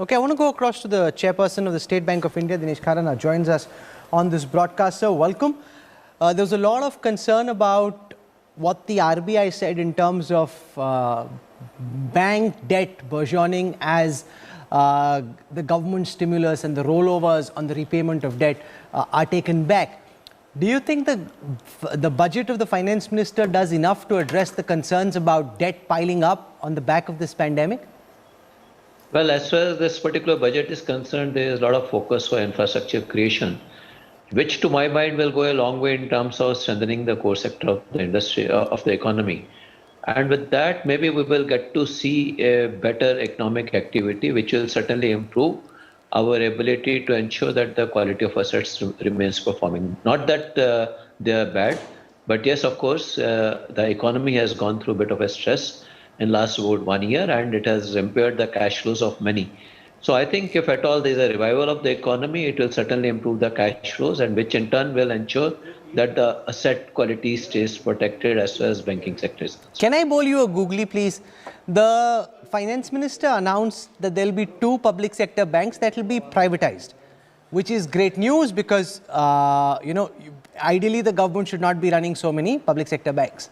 Okay, I want to go across to the Chairperson of the State Bank of India, Dinesh Kumar Khara, joins us on this broadcast. Sir, welcome. There was a lot of concern about what the RBI said in terms of bank debt burgeoning as the government stimulus and the rollovers on the repayment of debt are taken back. Do you think the budget of the Finance Minister does enough to address the concerns about debt piling up on the back of this pandemic? Well, as far as this particular budget is concerned, there is a lot of focus for infrastructure creation, which to my mind will go a long way in terms of strengthening the core sector of the industry, of the economy. And with that, maybe we will get to see a better economic activity, which will certainly improve our ability to ensure that the quality of assets remains performing. Not that they are bad, but yes, of course, the economy has gone through a bit of a stress in last about 1 year, and it has impaired the cash flows of many. So I think if at all there is a revival of the economy, it will certainly improve the cash flows, and which in turn will ensure that the asset quality stays protected as far as banking sector is concerned. Can I bowl you a googly, please? The Finance Minister announced that there will be 2 public sector banks that will be privatized, which is great news because, ideally the government should not be running so many public sector banks.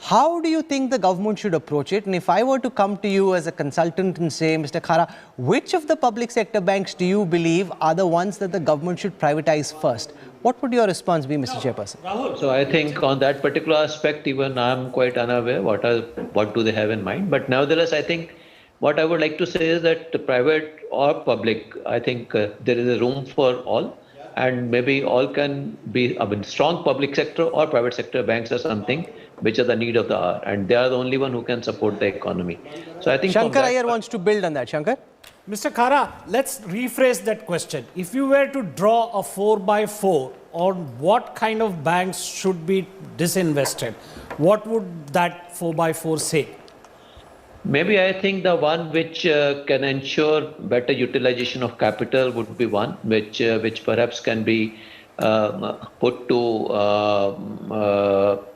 How do you think the government should approach it? And if I were to come to you as a consultant and say, Mr. Khara, which of the public sector banks do you believe are the ones that the government should privatize first? What would your response be, Mr. Chairperson? So I think on that particular aspect, even I'm quite unaware what do they have in mind. But nevertheless, I think what I would like to say is that private or public, I think there is a room for all. And maybe all can be, strong public sector or private sector banks or something, which are the need of the hour. And they are the only one who can support the economy. So I think Shankar Iyer wants to build on that. Shankar? Mr. Khara, let's rephrase that question. If you were to draw a 4x4 on what kind of banks should be disinvested, what would that 4x4 say? Maybe I think the one which can ensure better utilization of capital would be one which perhaps can be put to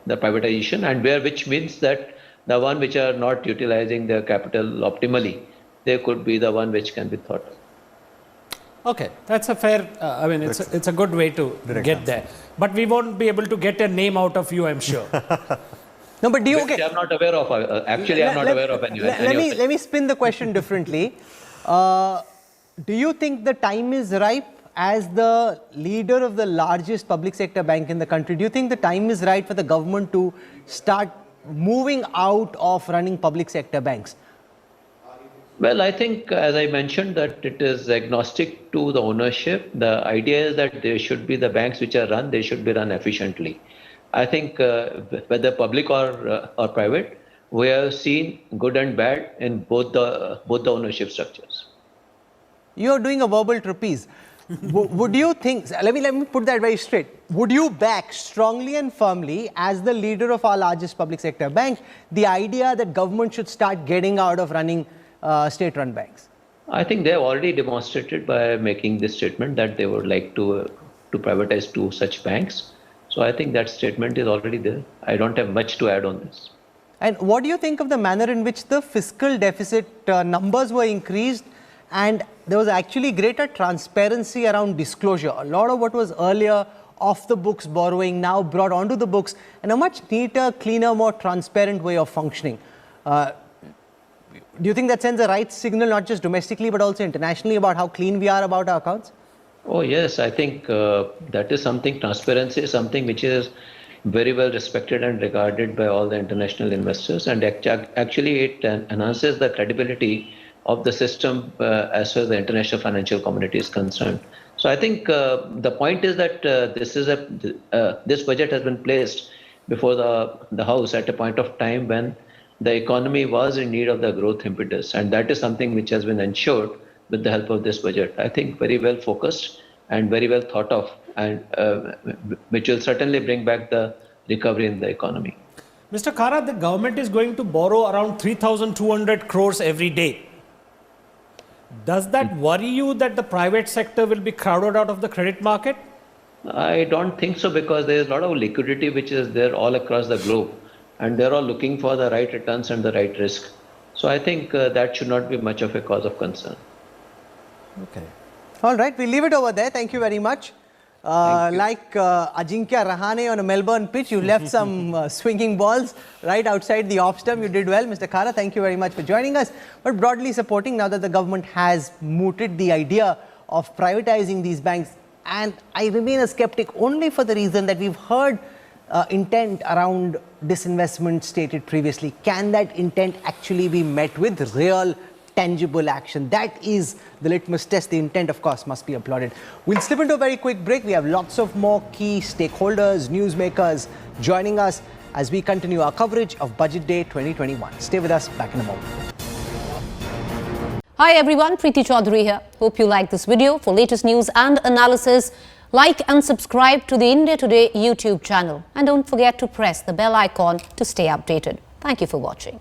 the privatization, and which means that the one which are not utilizing their capital optimally, they could be the one which can be thought of. Okay, that's a fair, it's a good way to get there. But we won't be able to get a name out of you, I'm sure. No, but do you, okay. I'm not aware of. Actually, I'm not aware of any. Let me spin the question differently. Do you think the time is ripe as the leader of the largest public sector bank in the country? Do you think the time is right for the government to start moving out of running public sector banks? Well, I think, as I mentioned, that it is agnostic to the ownership. The idea is that there should be the banks which are run, they should be run efficiently. I think whether public or private, we have seen good and bad in both the ownership structures. You are doing a verbal trapeze. Would you think, let me put that very straight. Would you back strongly and firmly, as the leader of our largest public sector bank, the idea that government should start getting out of running state-run banks? I think they have already demonstrated by making this statement that they would like to privatize 2 such banks. So I think that statement is already there. I don't have much to add on this. And what do you think of the manner in which the fiscal deficit numbers were increased, and there was actually greater transparency around disclosure? A lot of what was earlier off the books borrowing now brought onto the books, and a much neater, cleaner, more transparent way of functioning. Do you think that sends a right signal, not just domestically, but also internationally, about how clean we are about our accounts? Oh, yes, I think that is something, transparency is something which is very well respected and regarded by all the international investors, and actually it enhances the credibility of the system as far as the international financial community is concerned. So I think the point is that this budget has been placed before the House at a point of time when the economy was in need of the growth impetus, and that is something which has been ensured with the help of this budget. I think very well focused and very well thought of, and which will certainly bring back the recovery in the economy. Mr. Khara, the government is going to borrow around 3,200 crores every day. Does that worry you that the private sector will be crowded out of the credit market? I don't think so, because there is a lot of liquidity which is there all across the globe, and they're all looking for the right returns and the right risk. So I think that should not be much of a cause of concern. Okay. All right, we'll leave it over there. Thank you very much. Like Ajinkya Rahane on a Melbourne pitch, you left some swinging balls right outside the off stump. You did well, Mr. Khara. Thank you very much for joining us. But broadly supporting now that the government has mooted the idea of privatizing these banks. And I remain a skeptic only for the reason that we've heard intent around disinvestment stated previously. Can that intent actually be met with real tangible action? That is the litmus test. The intent, of course, must be applauded. We'll slip into a very quick break. We have lots of more key stakeholders, newsmakers joining us as we continue our coverage of Budget Day 2021. Stay with us. Back in a moment. Hi everyone, Preeti Chaudhary here. Hope you like this video. For latest news and analysis, like and subscribe to the India Today YouTube channel. And don't forget to press the bell icon to stay updated. Thank you for watching.